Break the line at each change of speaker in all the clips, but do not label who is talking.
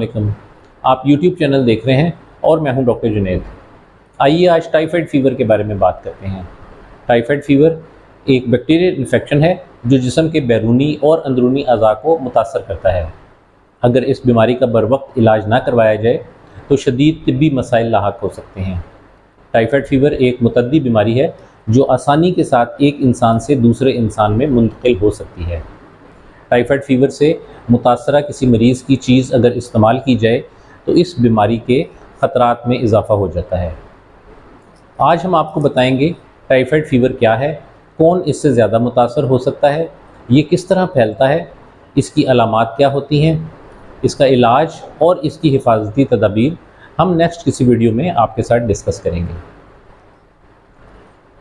वालेकुम। आप YouTube channel देख रहे हैं और मैं हूं डॉक्टर जुनैद। आइए आज टाइफाइड फीवर के बारे में बात करते हैं। टाइफाइड फीवर एक बैक्टीरियल इन्फेक्शन है जो जिस्म के बैरूनी और अंदरूनी अज़ा को मुतासर करता है। अगर इस बीमारी का बरवक्त इलाज ना करवाया जाए तो शदीद तिब्बी मसाइल लाहक हो सकते हैं। टाइफाइड फीवर एक मुतद्दी बीमारी है जो आसानी के साथ एक इंसान से दूसरे इंसान में मुंतकिल हो सकती है। टाइफाइड फीवर से मुतासरा किसी मरीज़ की चीज़ अगर इस्तेमाल की जाए तो इस बीमारी के ख़तरात में इजाफ़ा हो जाता है। आज हम आपको बताएंगे टाइफाइड फीवर क्या है, कौन इससे ज़्यादा मुतासर हो सकता है, ये किस तरह फैलता है, इसकी अलामात क्या होती हैं, इसका इलाज और इसकी हिफाजती तदाबीर हम नेक्स्ट किसी वीडियो में आपके साथ डिस्कस करेंगे।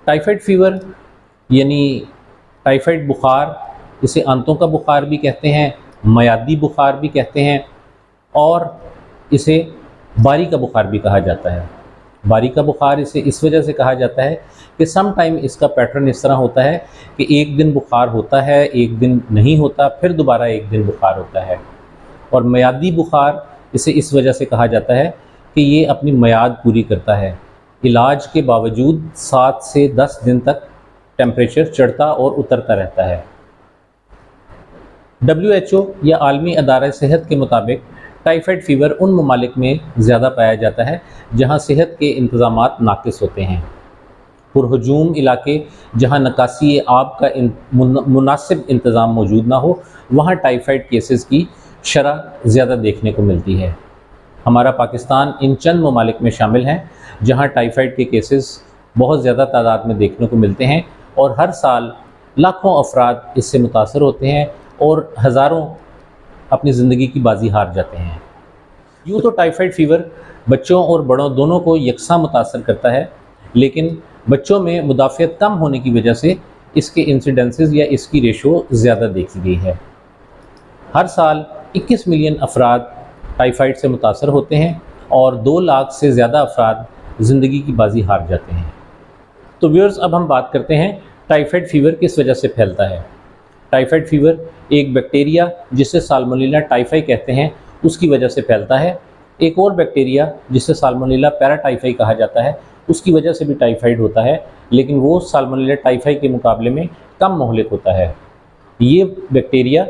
टाइफाइड फीवर यानी टाइफाइड बुखार, इसे आंतों का बुखार भी कहते हैं, मयादी बुखार भी कहते हैं और इसे बारी का बुखार भी कहा जाता है। बारी का बुखार इसे इस वजह से कहा जाता है कि सम टाइम इसका पैटर्न इस तरह होता है कि एक दिन बुखार होता है, एक दिन नहीं होता, फिर दोबारा एक दिन बुखार होता है। और मयादी बुखार इसे इस वजह से कहा जाता है कि ये अपनी मयाद पूरी करता है। इलाज के बावजूद 7 से 10 दिन तक टेम्परेचर चढ़ता और उतरता रहता है। WHO या आलमी अदारा सेहत के मुताबिक टाइफाइड फीवर उन ममालिक में ज़्यादा पाया जाता है जहाँ सेहत के इंतज़ामात नाकिस होते हैं। पुरहजूम इलाके जहाँ निकासी आब का मुनासिब इंतज़ाम मौजूद ना हो, वहाँ टाइफाइड केसेस की शरह ज़्यादा देखने को मिलती है। हमारा पाकिस्तान इन चंद ममालिक में शामिल हैं जहाँ टाइफाइड के केसेस बहुत ज़्यादा तादाद में देखने को मिलते हैं और हर साल लाखों अफराद इससे मुतासर होते हैं और हज़ारों अपनी ज़िंदगी की बाजी हार जाते हैं। यूँ तो टाइफाइड फीवर बच्चों और बड़ों दोनों को यकसा मुतासर करता है, लेकिन बच्चों में मुदाफ़ियत कम होने की वजह से इसके इंसिडेंसेस या इसकी रेशो ज़्यादा देखी गई है। हर साल 21 मिलियन अफराद टाइफाइड से मुतासर होते हैं और 2 लाख से ज़्यादा अफराद ज़िंदगी की बाजी हार जाते हैं। तो व्यूअर्स, अब हम बात करते हैं टाइफाइड फीवर किस वजह से फैलता है। टाइफाइड फीवर एक बैक्टीरिया जिसे साल्मोनेला टाइफाई कहते हैं उसकी वजह से फैलता है। एक और बैक्टीरिया जिसे साल्मोनेला पैराटाइफाई कहा जाता है उसकी वजह से भी टाइफाइड होता है, लेकिन वो साल्मोनेला टाइफाई के मुकाबले में कम मोहलिक होता है। ये बैक्टीरिया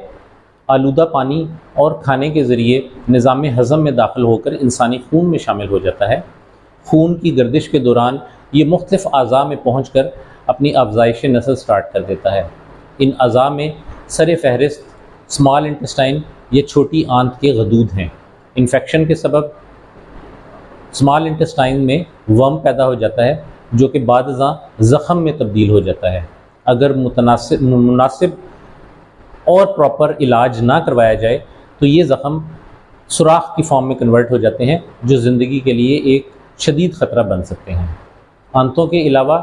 आलूदा पानी और खाने के ज़रिए निज़ाम हज़म में दाखिल होकर इंसानी खून में शामिल हो जाता है। खून की गर्दिश के दौरान ये मुख्तलिफ़ अज़ा में पहुँचकर अपनी अफज़ाइश नस्ल स्टार्ट कर देता है। इन अज़ा में सर फहरिस्त स्मॉल इंटेस्टाइन या छोटी आंत के गदूद हैं। इन्फेक्शन के सबब स्मॉल इंटेस्टाइन में वर्म पैदा हो जाता है जो कि बादज़ां ज़ख़म में तब्दील हो जाता है। अगर मुनासिब और प्रॉपर इलाज ना करवाया जाए तो ये ज़ख़म सुराख की फॉर्म में कन्वर्ट हो जाते हैं जो ज़िंदगी के लिए एक शदीद ख़तरा बन सकते हैं। आंतों के अलावा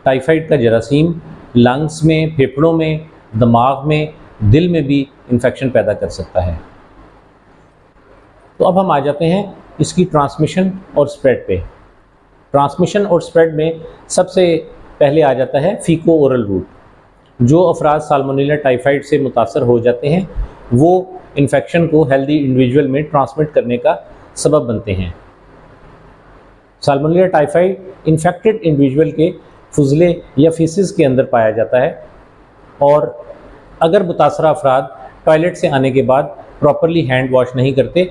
टाइफाइड का जरासीम लंग्स में, फेफड़ों में, दिमाग में, दिल में भी इन्फेक्शन पैदा कर सकता है। तो अब हम आ जाते हैं इसकी ट्रांसमिशन और स्प्रेड पे। ट्रांसमिशन और स्प्रेड में सबसे पहले आ जाता है फीको ओरल रूट। जो अफराद साल्मोनेला टाइफाइड से मुतासर हो जाते हैं वो इन्फेक्शन को हेल्दी इंडिविजुअल में ट्रांसमिट करने का सबब बनते हैं। साल्मोनेला टाइफाइड इन्फेक्टेड इंडिविजुअल के फुजले या फीसिस के अंदर पाया जाता है और अगर मुतासरा अफराद टॉयलेट से आने के बाद प्रॉपरली हैंड वॉश नहीं करते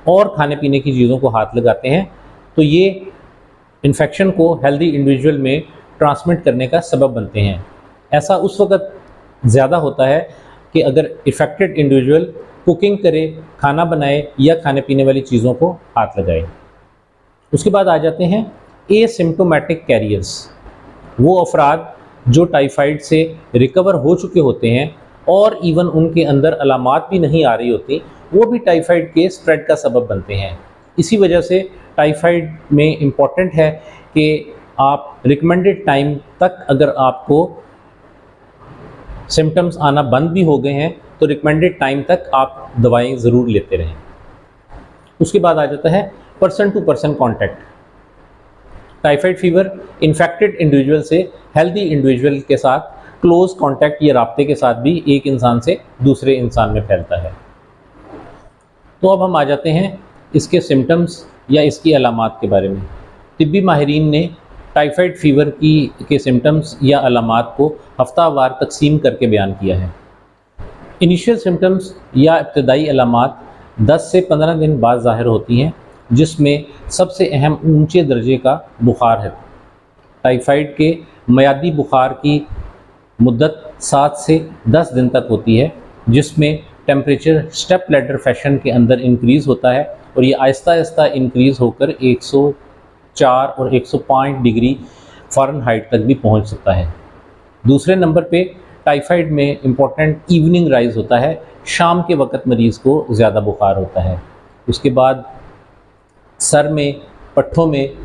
और खाने पीने की चीज़ों को हाथ लगाते हैं तो ये इन्फेक्शन को हेल्दी इंडिविजुअल में ट्रांसमिट करने का सबब बनते हैं। ऐसा उस वक़्त ज़्यादा होता है कि अगर इफ़ेक्टेड इंडिविजुअल कुकिंग करे, खाना बनाए या खाने पीने वाली चीज़ों को हाथ लगाए। उसके बाद आ जाते हैं एसिम्प्टोमेटिक कैरियर्स। वो अफराद जो टाइफाइड से रिकवर हो चुके होते हैं और इवन उनके अंदर अलामात भी नहीं आ रही होती, वो भी टाइफाइड के स्प्रेड का सबब बनते हैं। इसी वजह से टाइफाइड में इम्पॉर्टेंट है कि आप रिकमेंडेड टाइम तक, अगर आपको सिम्टम्स आना बंद भी हो गए हैं तो रिकमेंडेड टाइम तक आप दवाएं ज़रूर लेते रहें। उसके बाद आ जाता है person to person contact. Typhoid fever infected individual से हेल्दी इंडिविजुअल के साथ क्लोज कांटेक्ट या राब्ते के साथ भी एक इंसान से दूसरे इंसान में फैलता है। तो अब हम आ जाते हैं इसके सिम्टम्स या इसकी अलामात के बारे में। तिब्बी माहिरीन ने टाइफाइड फ़ीवर के सिम्टम्स या अलामात को हफ्तावार तकसीम करके बयान किया है। इनिशियल सिम्टम्स या इब्तदाई अलामात 10 से 15 दिन बाद ज़ाहिर होती हैं, जिसमें सबसे अहम ऊंचे दर्जे का बुखार है। टाइफाइड के मयादी बुखार की मुद्दत 7 से 10 दिन तक होती है, जिसमें टेम्परेचर स्टेप लैडर फैशन के अंदर इंक्रीज़ होता है और ये आहिस्ता आहिस्ता इंक्रीज़ होकर 104 और 105 डिग्री फ़ारेनहाइट तक भी पहुंच सकता है। दूसरे नंबर पे टाइफाइड में इम्पॉर्टेंट इवनिंग राइज़ होता है, शाम के वक़्त मरीज़ को ज़्यादा बुखार होता है। उसके बाद सर में, पट्ठों में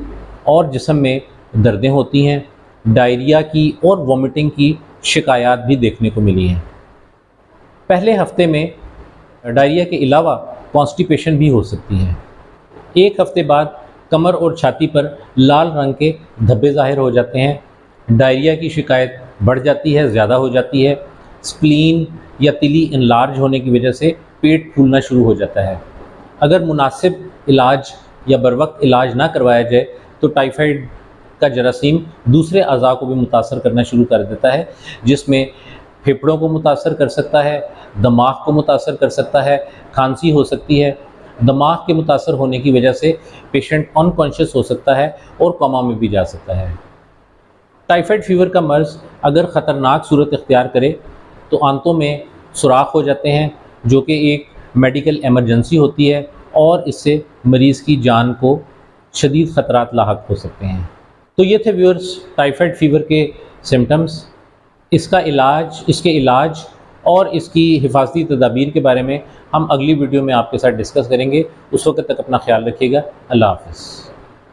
और जिस्म में दर्दें होती हैं। डायरिया की और वॉमिटिंग की शिकायत भी देखने को मिली हैं। पहले हफ्ते में डायरिया के अलावा कॉन्स्टिपेशन भी हो सकती है। एक हफ्ते बाद कमर और छाती पर लाल रंग के धब्बे ज़ाहिर हो जाते हैं। डायरिया की शिकायत बढ़ जाती है, ज़्यादा हो जाती है। स्प्लीन या तिली इनलार्ज होने की वजह से पेट फूलना शुरू हो जाता है। अगर मुनासिब इलाज या बरवक्त इलाज ना करवाया जाए तो टाइफाइड का जरासीम दूसरे अज़ा को भी मुतासर करना शुरू कर देता है, जिसमें फेफड़ों को मुतासर कर सकता है, दिमाग को मुतासर कर सकता है, खांसी हो सकती है। दिमाग के मुतासर होने की वजह से पेशेंट अनकॉन्शियस हो सकता है और कोमा में भी जा सकता है। टाइफाइड फ़ीवर का मर्ज़ अगर ख़तरनाक सूरत इख्तियार करे तो आंतों में सुराख हो जाते हैं, जो कि एक मेडिकल एमरजेंसी होती है और इससे मरीज़ की जान को शदीद ख़तरात लाहक हो सकते हैं। तो ये थे व्यूअर्स टाइफाइड फ़ीवर के सिम्टम्स। इसके इलाज और इसकी हिफाजती तदाबीर के बारे में हम अगली वीडियो में आपके साथ डिस्कस करेंगे। उस वक्त तक अपना ख्याल रखिएगा। अल्लाह हाफ़िज़।